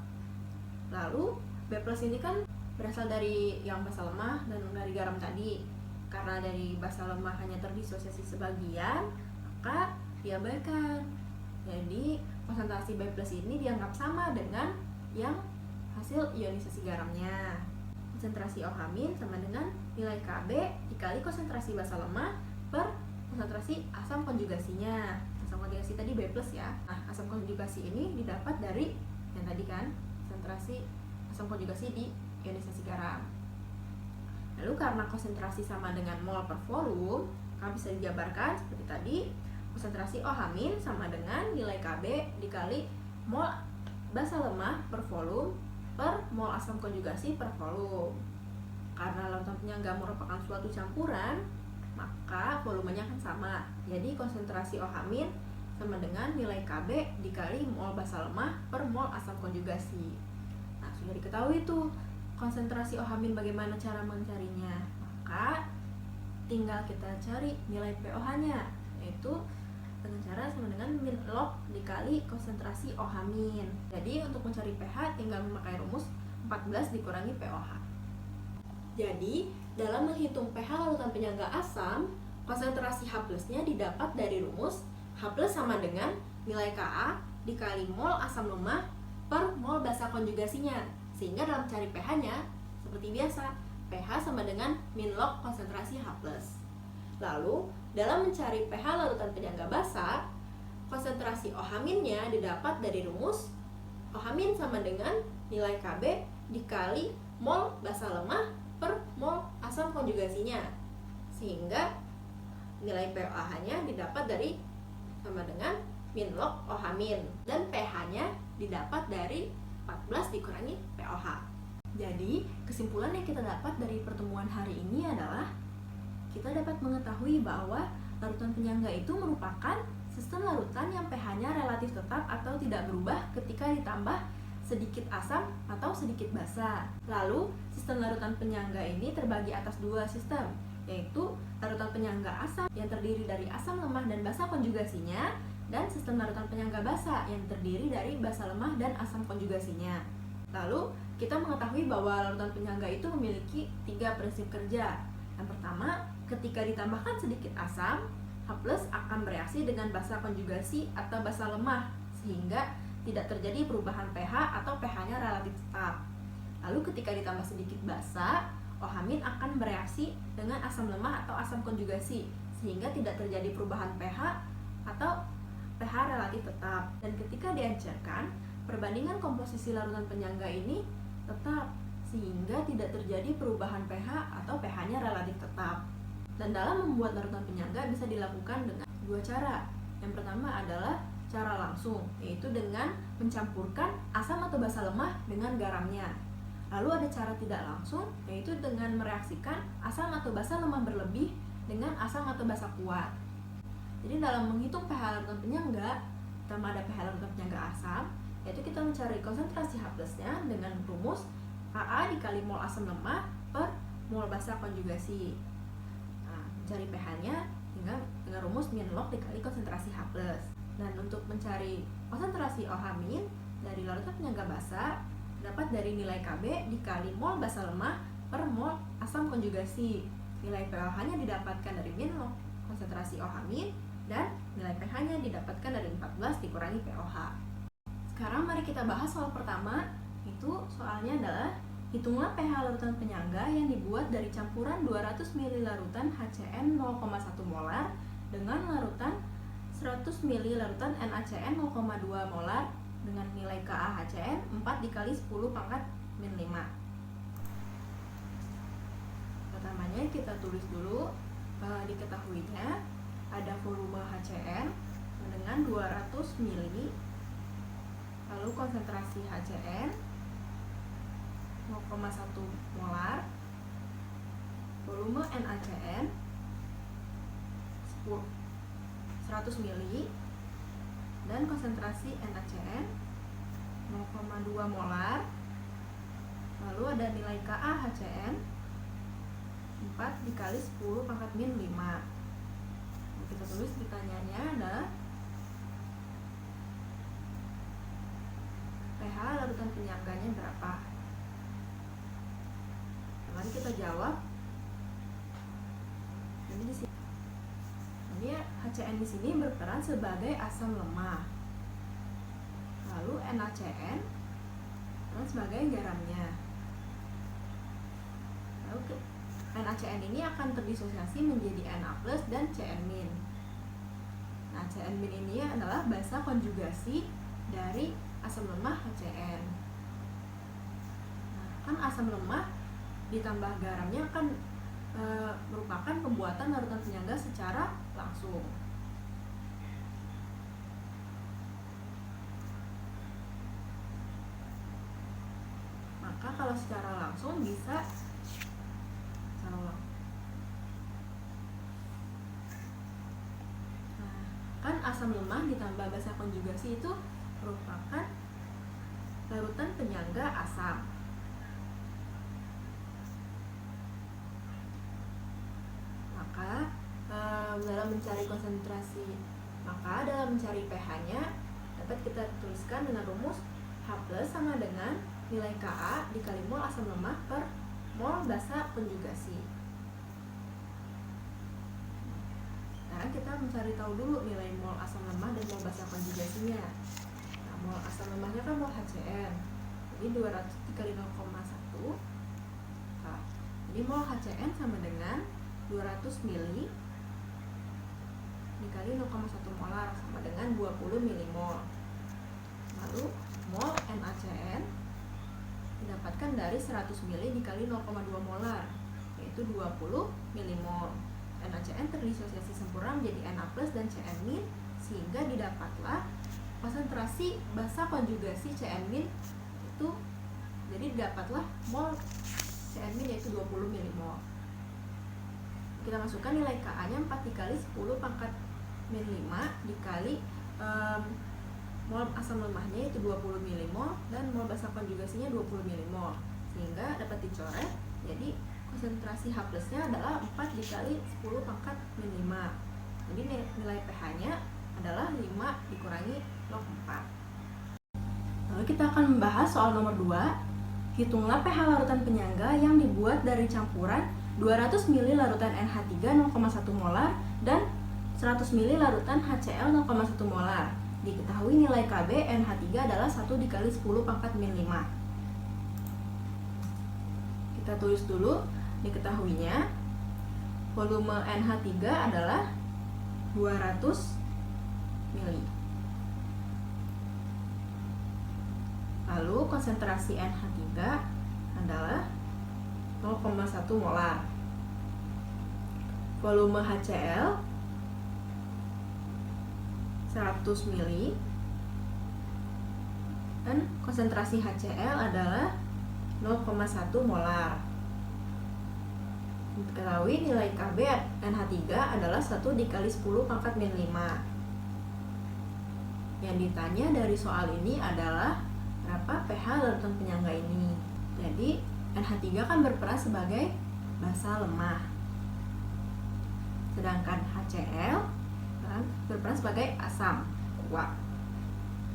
Lalu B+ ini kan berasal dari yang basa lemah dan dari garam tadi. Karena dari basa lemah hanya terdisosiasi sebagian, maka diabaikan. Jadi konsentrasi B+ ini dianggap sama dengan yang hasil ionisasi garamnya. Konsentrasi OH- sama dengan nilai Kb dikali konsentrasi basa lemah per konsentrasi asam konjugasinya. Asam konjugasi tadi B+ ya. Nah, asam konjugasi ini didapat dari yang tadi kan, konsentrasi asam konjugasi di ionisasi garam. Lalu karena konsentrasi sama dengan mol per volume, maka bisa dijabarkan seperti tadi, konsentrasi OH- sama dengan nilai Kb dikali mol basa lemah per volume per mol asam konjugasi per volume. Karena larutan penyangga merupakan suatu campuran, maka volumenya akan sama. Jadi konsentrasi OH- sama dengan nilai Kb dikali mol basa lemah per mol asam konjugasi. Nah, sudah diketahui tuh konsentrasi OH- bagaimana cara mencarinya. Maka tinggal kita cari nilai pOH-nya, yaitu dengan cara sama dengan min log dikali konsentrasi OH-. Jadi untuk mencari pH tinggal memakai rumus 14 dikurangi pOH. Jadi dalam menghitung pH larutan penyangga asam, konsentrasi H+-nya didapat dari rumus H+ sama dengan nilai Ka dikali mol asam lemah per mol basa konjugasinya. Sehingga dalam cari pH-nya seperti biasa, pH sama dengan min log konsentrasi H+. Lalu dalam mencari pH larutan penyangga basa, konsentrasi OH-nya didapat dari rumus OH- sama dengan nilai Kb dikali mol basa lemah per mol asam konjugasinya. Sehingga nilai pOH-nya didapat dari sama dengan min log OH- dan pH-nya didapat dari 14 dikurangi pOH. Jadi, kesimpulan yang kita dapat dari pertemuan hari ini adalah kita dapat mengetahui bahwa larutan penyangga itu merupakan sistem larutan yang pH-nya relatif tetap atau tidak berubah ketika ditambah sedikit asam atau sedikit basa. Lalu, sistem larutan penyangga ini terbagi atas dua sistem, yaitu larutan penyangga asam yang terdiri dari asam lemah dan basa konjugasinya, dan sistem larutan penyangga basa yang terdiri dari basa lemah dan asam konjugasinya. Lalu, kita mengetahui bahwa larutan penyangga itu memiliki 3 prinsip kerja. Yang pertama, ketika ditambahkan sedikit asam, H+ akan bereaksi dengan basa konjugasi atau basa lemah, sehingga tidak terjadi perubahan pH atau pH-nya relatif tetap. Lalu ketika ditambah sedikit basa, OH- akan bereaksi dengan asam lemah atau asam konjugasi, sehingga tidak terjadi perubahan pH atau pH relatif tetap. Dan ketika diencerkan, perbandingan komposisi larutan penyangga ini tetap, sehingga tidak terjadi perubahan pH atau pH-nya relatif tetap. Dan dalam membuat larutan penyangga bisa dilakukan dengan dua cara. Yang pertama adalah cara langsung, yaitu dengan mencampurkan asam atau basa lemah dengan garamnya. Lalu ada cara tidak langsung, yaitu dengan mereaksikan asam atau basa lemah berlebih dengan asam atau basa kuat. Jadi dalam menghitung pH larutan penyangga, pertama ada pH larutan penyangga asam, yaitu kita mencari konsentrasi H+-nya dengan rumus AA dikali mol asam lemah per mol basa konjugasi. Nah, mencari pH-nya dengan rumus min log dikali konsentrasi H+. Dan untuk mencari konsentrasi OH- dari larutan penyangga basa dapat dari nilai Kb dikali mol basa lemah per mol asam konjugasi. Nilai pH-nya didapatkan dari min log konsentrasi OH- dan nilai pH-nya didapatkan dari 14 dikurangi pOH. Sekarang mari kita bahas soal pertama. Itu soalnya adalah hitunglah pH larutan penyangga yang dibuat dari campuran 200 ml larutan HCN 0,1 molar dengan larutan 100 ml larutan NaCN 0,2 molar dengan nilai KaHCN 4 dikali 10 pangkat min 5. Pertamanya kita tulis dulu, diketahuinya ada volume HCN dengan 200 ml, lalu konsentrasi HCN 0,1 molar, volume NaCN 100 ml, dan konsentrasi NaCN 0,2 molar, lalu ada nilai KaHCN 4 dikali 10 pangkat min 5. Kita tulis pertanyaannya adalah pH larutan penyangganya berapa? Mari kita jawab. Jadi di sini, HCN di sini berperan sebagai asam lemah. Lalu NaCN berperan sebagai garamnya. Lalu NaCN ini akan terdisosiasi menjadi Na+ dan Cn-. Nah, Cn- ini adalah basa konjugasi dari asam lemah HCN. Nah, kan asam lemah ditambah garamnya akan merupakan pembuatan larutan penyangga secara langsung. Maka kalau secara langsung bisa kan asam lemah ditambah basa konjugasi itu merupakan larutan penyangga asam. Maka dalam mencari konsentrasi, dalam mencari pH-nya dapat kita tuliskan dengan rumus H+ sama dengan nilai Ka dikali mol asam lemah per mol basa konjugasi. Nah, kita mencari tahu dulu nilai mol asam lemah dan mol basa konjugasinya. Nah, mol asam lemahnya kan mol HCN, jadi 200 dikali 0,1. Nah, jadi mol HCN sama dengan 200 ml dikali 0,1 molar sama dengan 20 mmol. Lalu mol NaCN didapatkan dari 100 ml dikali 0,2 molar, yaitu 20 mmol. NaCN terdisosiasi sempurna menjadi Na+ dan Cn- sehingga didapatlah konsentrasi basa konjugasi Cn- itu, jadi didapatlah mol Cn- yaitu 20 mmol. Kita masukkan nilai Ka-nya 4 dikali 10 pangkat min 5 dikali mol asam lemahnya yaitu 20 mmol dan mol basa konjugasinya 20 mmol, sehingga dapat dicoret. Jadi konsentrasi H+-nya adalah 4 dikali 10 pangkat min 5. Jadi nilai pH-nya adalah 5 dikurangi log 4. Lalu kita akan membahas soal nomor 2. Hitunglah pH larutan penyangga yang dibuat dari campuran 200 ml larutan NH3 0,1 molar dan 100 ml larutan HCl 0,1 molar. Diketahui nilai Kb NH3 adalah 1 dikali 10 pangkat min 5. Kita tulis dulu. Diketahuinya volume NH3 adalah 200 ml. Lalu konsentrasi NH3 adalah 0,1 molar. Volume HCl 100 mili dan konsentrasi HCl adalah 0,1 molar. Diketahui nilai Kb NH3 adalah 1 dikali 10 pangkat min 5. Yang ditanya dari soal ini adalah berapa pH larutan penyangga ini. Jadi NH3 kan berperan sebagai basa lemah, sedangkan HCl kan berperan sebagai asam kuat.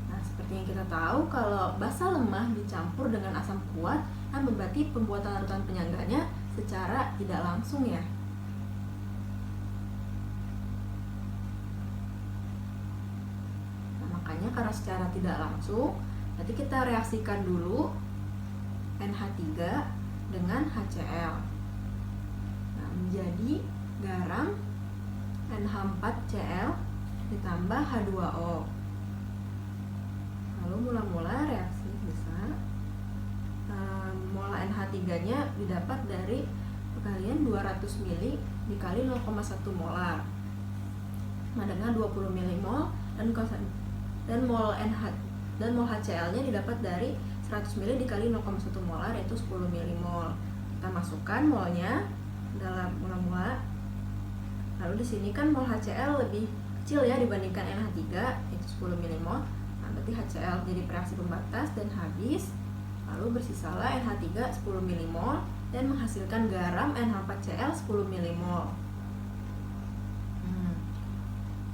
Nah, seperti yang kita tahu, kalau basa lemah dicampur dengan asam kuat kan berarti pembuatan larutan penyangganya secara tidak langsung ya. Nah, makanya karena secara tidak langsung, nanti kita reaksikan dulu NH3 dengan HCl. Nah, menjadi garam NH4Cl ditambah H2O. Lalu mula-mula reaksi bisa mol NH3-nya didapat dari perkalian 200 mili dikali 0,1 molar. Nah, dengan 20 milimol dan mol HCl-nya didapat dari 100 mili dikali 0,1 molar, yaitu 10 milimol. Kita masukkan molnya dalam mula-mula. Lalu di sini kan mol HCl lebih kecil ya dibandingkan NH3, yaitu 10 milimol. Nah, berarti HCl jadi bereaksi pembatas dan habis. Lalu bersisalah NH3 10 milimol dan menghasilkan garam NH4Cl 10 milimol.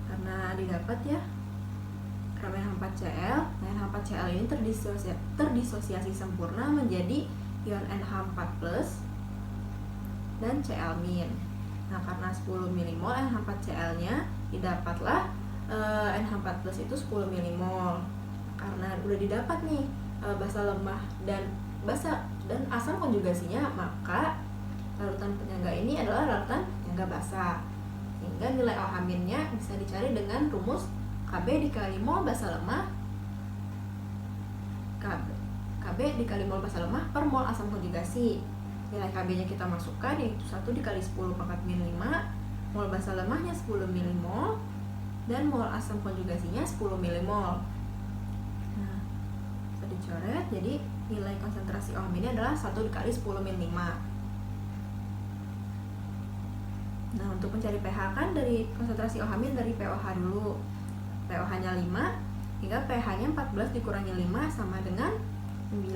Karena didapat ya garam NH4Cl, nah NH4Cl ini terdisosiasi sempurna menjadi ion NH4+ dan Cl-. Nah, karena 10 milimol NH4Cl-nya didapatlah NH4+ itu 10 milimol. Karena udah didapat nih basa lemah dan asam konjugasinya, maka larutan penyangga ini adalah larutan penyangga basa. Sehingga nilai alhaminnya bisa dicari dengan rumus Kb dikali mol basa lemah Kb dikali mol basa lemah per mol asam konjugasi. Nilai Kb-nya kita masukkan, yaitu 1 dikali 10 pangkat min 5. Mol basa lemahnya 10 milimol dan mol asam konjugasinya 10 milimol. Nah, bisa dicoret. Jadi nilai konsentrasi OH ini adalah 1 dikali 10 min 5. Nah, untuk mencari pH kan dari konsentrasi OH dari pOH dulu. pOH-nya 5 hingga pH-nya 14 dikurangi 5 sama dengan 9.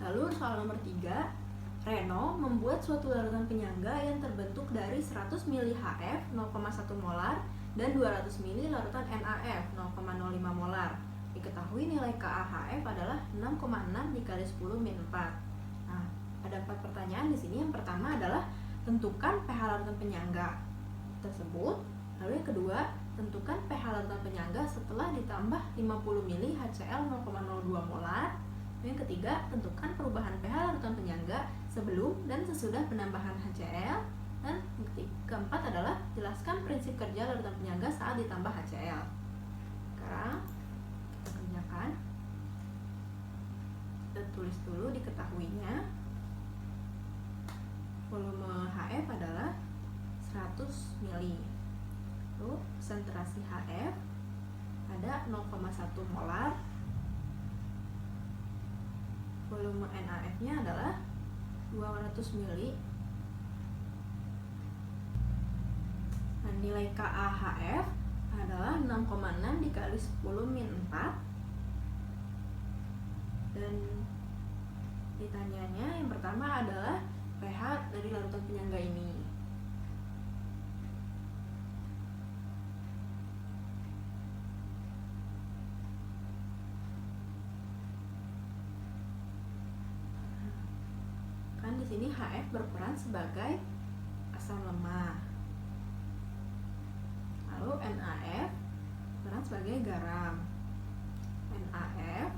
Lalu soal nomor 3, Reno membuat suatu larutan penyangga yang terbentuk dari 100 ml HF 0,1 molar dan 200 ml larutan NaF 0,05 molar. Diketahui nilai KaHF adalah 6,6 dikali 10 min 4. Nah, ada 4 pertanyaan di sini. Yang pertama adalah tentukan pH larutan penyangga tersebut. Lalu yang kedua, tentukan pH larutan penyangga setelah ditambah 50 ml HCl 0,02 molar. Yang ketiga, tentukan perubahan pH larutan penyangga sebelum dan sesudah penambahan HCl. Dan yang keempat adalah jelaskan prinsip kerja larutan penyangga saat ditambah HCl. Sekarang kita kerjakan. Kita tulis dulu diketahuinya. Volume HF adalah 100 ml. Lalu konsentrasi HF ada 0,1 molar. Volume NaF-nya adalah 200 ml. Nah, nilai KaHF adalah 6,6 dikali 10 min 4. Dan ditanyanya yang pertama adalah pH dari larutan penyangga ini. Kan di sini HF berperan sebagai asam lemah. Lalu NaF berperan sebagai garam. NaF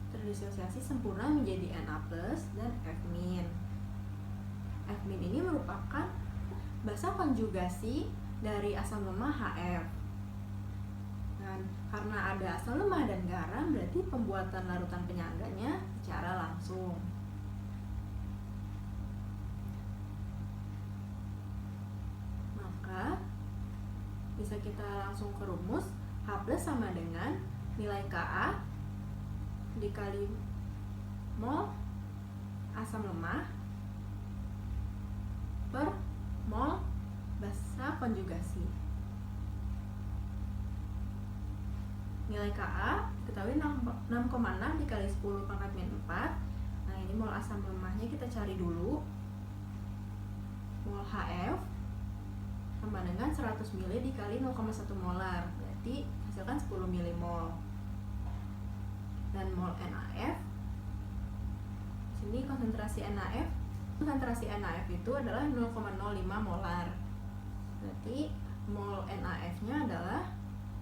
terdisosiasi sempurna menjadi Na+ dan F-. F- ini merupakan basa konjugasi dari asam lemah HF. Dan karena ada asam lemah dan garam, berarti pembuatan larutan penyangganya secara langsung. Maka bisa kita langsung ke rumus. H plus sama dengan nilai Ka dikali mol asam lemah per mol basa konjugasi. Nilai Ka ketahui 6,6 dikali 10 pangkat min 4. Nah, ini mol asam lemahnya kita cari dulu. Mol HF sama dengan 100 ml dikali 0,1 molar, berarti hasilkan 10 milimol. Dan mol NaF, sini konsentrasi NaF itu adalah 0,05 molar, berarti mol NaF-nya adalah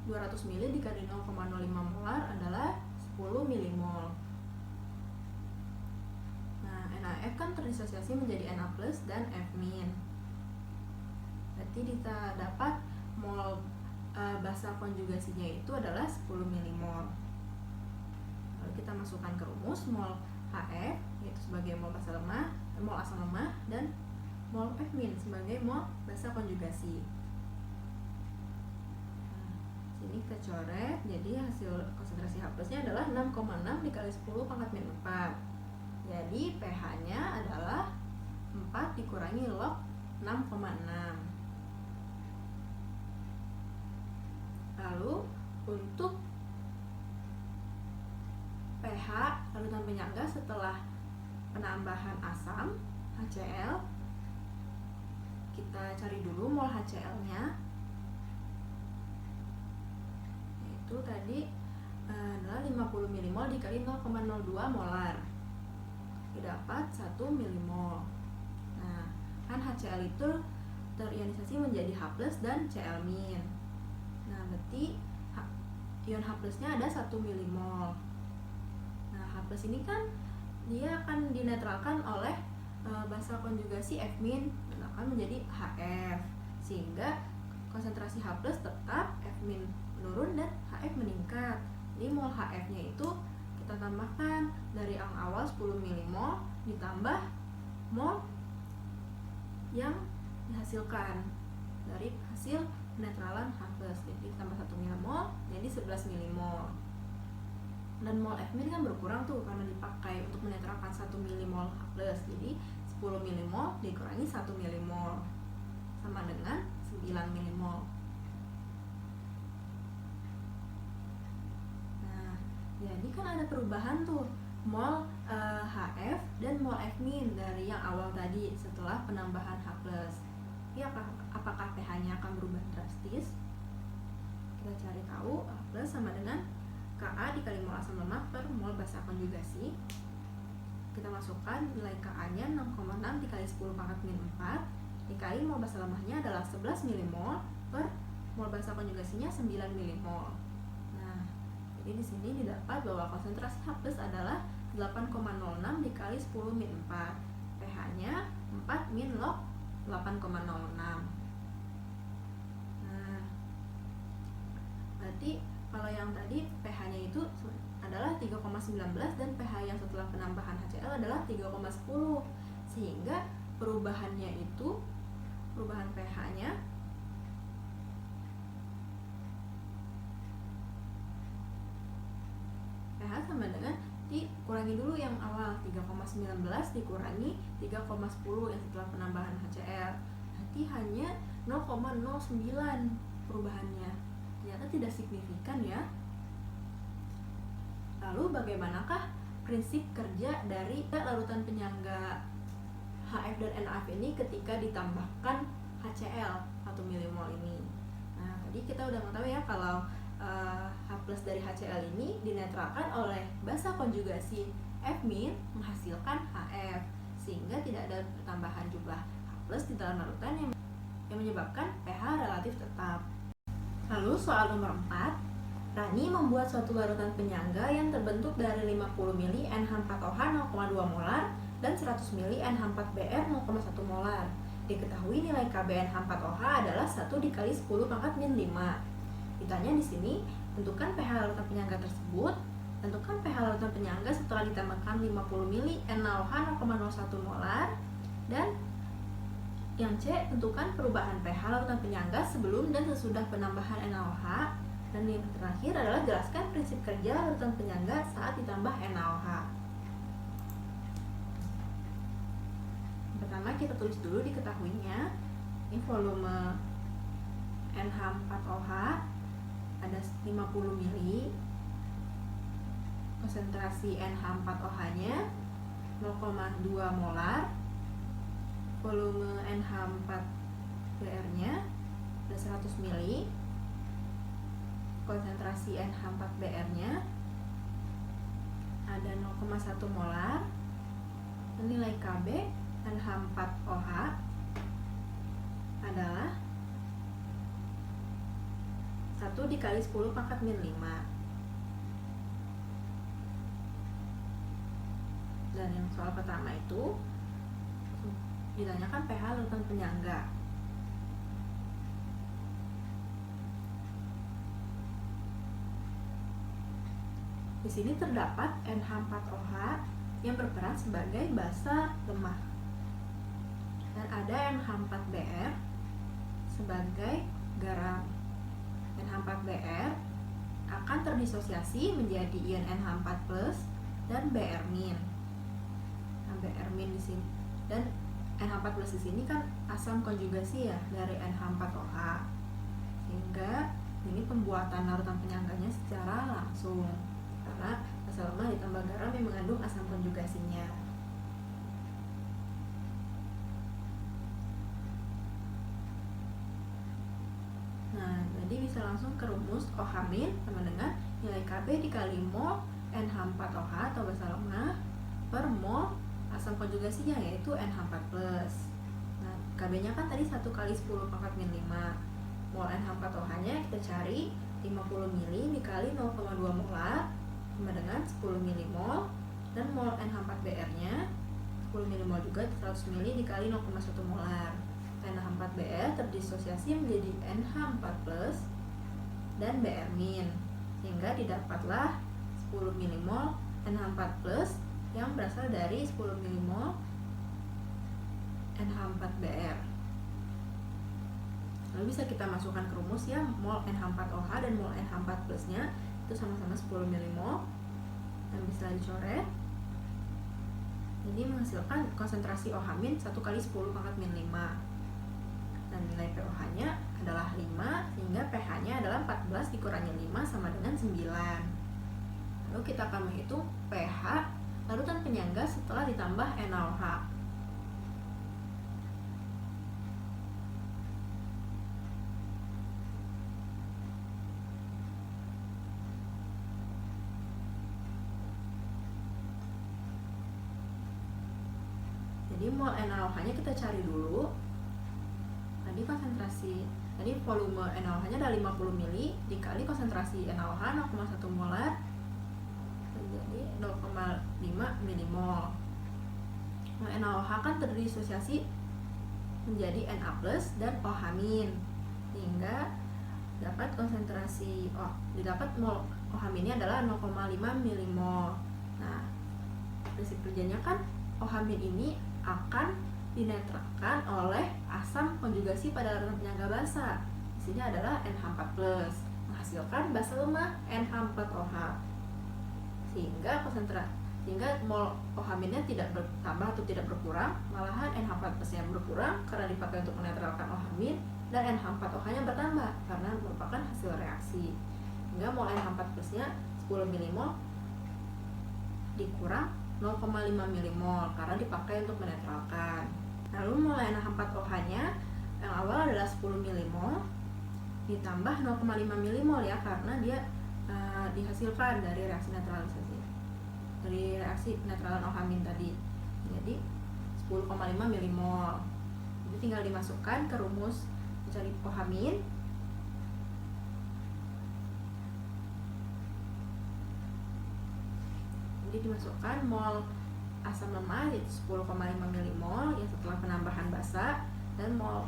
200 ml dikali 0,05 molar adalah 10 milimol. Nah, NaF kan terdisosiasi menjadi Na plus dan F min. Berarti kita dapat mol basa konjugasinya itu adalah 10 milimol. Lalu kita masukkan ke rumus mol HF yaitu sebagai mol asam lemah dan mol F min sebagai mol basa konjugasi. Ini kita coret, jadi hasil konsentrasi H plusnya adalah 6,6 dikali 10 pangkat min 4. Jadi pH-nya adalah 4 dikurangi log 6,6. Lalu untuk pH larutan penyangga setelah penambahan asam HCl, kita cari dulu mol HCl-nya. Itu tadi adalah 50 milimol dikali 0,02 molar, dapat 1 milimol. Nah, kan HCl itu terionisasi menjadi H plus dan Cl min. Nah, berarti ion H plusnya ada 1 milimol. Nah, H plus ini kan dia akan dinetralkan oleh basa konjugasi F min dan akan menjadi HF, sehingga konsentrasi H plus tetap, F min menurun dan HF meningkat. Jadi mol HF-nya itu kita tambahkan dari yang awal 10 milimol ditambah mol yang dihasilkan dari hasil penetralan H plus. Jadi tambah 1 milimol jadi 11 milimol. Dan mol F min kan berkurang tuh karena dipakai untuk menetralkan 1 milimol H plus. Jadi 10 milimol dikurangi 1 milimol sama dengan 9 milimol. Jadi kan ada perubahan tuh mol HF dan mol F min dari yang awal tadi setelah penambahan H plus. Ya, apakah pH-nya akan berubah drastis? Kita cari tahu. H plus sama dengan Ka dikali mol asam lemah per mol basa konjugasi. Kita masukkan nilai Ka-nya 6,6 dikali 10 pangkat min 4 dikali mol basa lemahnya adalah 11 milimol per mol basa konjugasinya 9 milimol. Jadi di sini didapat bahwa konsentrasi H plus adalah 8,06 dikali 10 min 4. pH-nya 4 min log 8,06. Nah, berarti kalau yang tadi pH-nya itu adalah 3,19 dan pH yang setelah penambahan HCl adalah 3,10. Sehingga perubahan pH-nya sama dengan dikurangi dulu yang awal 3,19 dikurangi 3,10 yang setelah penambahan HCl, nanti hanya 0,09 perubahannya. Ternyata tidak signifikan ya. Lalu bagaimanakah prinsip kerja dari larutan penyangga HF dan NaF ini ketika ditambahkan HCl 1 milimol ini? Nah, tadi kita udah mengetahui ya kalau H plus dari HCl ini dinetralkan oleh basa konjugasi F min menghasilkan HF, sehingga tidak ada pertambahan jumlah H plus di dalam larutan yang menyebabkan pH relatif tetap. Lalu soal nomor 4, Rani membuat suatu larutan penyangga yang terbentuk dari 50 ml NH4OH 0,2 molar dan 100 ml NH4Br 0,1 molar. Diketahui nilai KBNH4OH adalah 1 dikali 10 pangkat min 5. Ditanya di sini Tentukan pH larutan penyangga tersebut. Tentukan pH larutan penyangga setelah ditambahkan 50 ml NaOH 0,01 molar. Dan yang C, tentukan perubahan pH larutan penyangga sebelum dan sesudah penambahan NaOH. Dan yang terakhir adalah jelaskan prinsip kerja larutan penyangga saat ditambah NaOH. Pertama kita tulis dulu diketahuinya. Ini volume NH4OH ada 50 ml. Konsentrasi NH4OH nya 0,2 molar. Volume NH4Br nya ada 100 ml. Konsentrasi NH4Br nya ada 0,1 molar. Nilai Kb NH4OH adalah 1 dikali 10 pangkat min 5. Dan yang soal pertama itu ditanyakan pH larutan penyangga. Di sini terdapat NH4OH yang berperan sebagai basa lemah. Dan ada NH4Br sebagai garam. NH4Br akan terdisosiasi menjadi ion NH4+ dan Br-. Nah, Br- di sini dan NH4+ di sini kan asam konjugasi ya dari NH4OH. Sehingga ini pembuatan larutan penyangganya secara langsung karena basa lemah ditambah garam yang mengandung asam konjugasinya. Nah, jadi bisa langsung ke rumus OH- sama dengan nilai Kb dikali mol NH4OH atau basa lemah per mol asam konjugasinya yaitu NH4+. Nah, Kb-nya kan tadi 1 kali 10 pangkat min 5. Mol NH4OH-nya kita cari 50 ml dikali 0,2 molar sama dengan 10 mmol, dan mol NH4Br-nya 10 mmol juga 100 ml dikali 0,1 molar. NH4Br terdisosiasi menjadi NH4+ dan Br-, sehingga didapatlah 10 mmol NH4+ yang berasal dari 10 mmol NH4Br. Lalu bisa kita masukkan ke rumus ya, mol NH4OH dan mol NH4+ nya itu sama-sama 10 mmol dan bisa dicoret. Jadi menghasilkan konsentrasi OH- 1 kali 10 pangkat min 5. Dan nilai pOH-nya adalah 5, sehingga pH-nya adalah 14 dikurangi 5 sama dengan 9. Lalu kita akan menghitung pH larutan penyangga setelah ditambah NaOH. Jadi mol NaOH-nya kita cari dulu. Tadi volume NaOH-nya ada 50 ml dikali konsentrasi NaOH 0,1 molar menjadi 0,5 mmol. Nah, NaOH kan terdisosiasi menjadi Na+ dan OH-, sehingga dapat didapat mol OH-nya adalah 0,5 mmol. Nah, prinsip kerjanya kan OH- ini akan dinetralkan oleh asam konjugasi pada larutan penyangga basa. Di sini adalah NH4+, menghasilkan basa lemah NH4OH. Sehingga mol OH-nya tidak bertambah atau tidak berkurang, malahan NH4+-nya berkurang karena dipakai untuk menetralkan OH-, dan NH4OH-nya bertambah karena merupakan hasil reaksi. Hingga mol NH4+-nya 10 mmol dikurang 0,5 mmol karena dipakai untuk menetralkan. Lalu mol NH4OH-nya yang awal adalah 10 mmol ditambah 0,5 mmol ya, karena dia dihasilkan dari reaksi netralisasi, dari reaksi penetralan OH- tadi. Jadi 10,5 mmol. Jadi tinggal dimasukkan ke rumus mencari OH-. Jadi dimasukkan mol asam lemah yaitu 10,5 mmol yang setelah penambahan basa, dan mol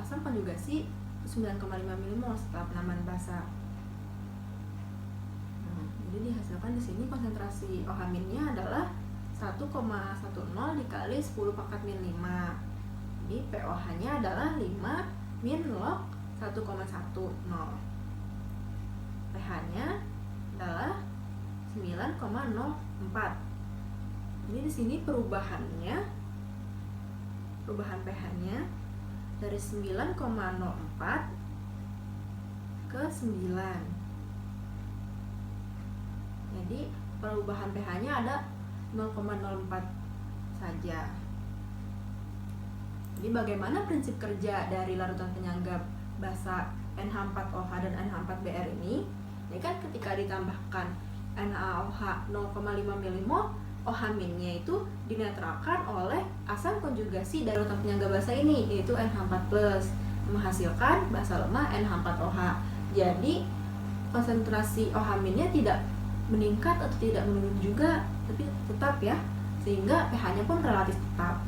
asam konjugasi 9,5 mmol setelah penambahan basa. Jadi dihasilkan di sini konsentrasi OH-nya adalah 1,10 dikali 10 pangkat min 5. Jadi POH-nya adalah 5 min log 1,10. pH-nya adalah 9,04. Jadi di sini perubahan pH-nya dari 9,04 ke 9. Jadi perubahan pH-nya ada 0,04 saja. Jadi bagaimana prinsip kerja dari larutan penyangga basa NH4OH dan NH4Br ini? Ini kan ketika ditambahkan NaOH 0,5 mmol, OH-nya itu dinetralkan oleh asam konjugasi dari larutan penyangga basa ini, yaitu NH4+, menghasilkan basa lemah NH4OH. Jadi konsentrasi OH-nya tidak meningkat atau tidak menurun juga, tapi tetap ya, sehingga pH-nya pun relatif tetap.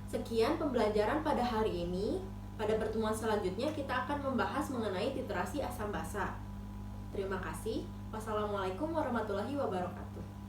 Sekian pembelajaran pada hari ini. Pada pertemuan selanjutnya kita akan membahas mengenai titrasi asam basa. Terima kasih. Wassalamualaikum warahmatullahi wabarakatuh.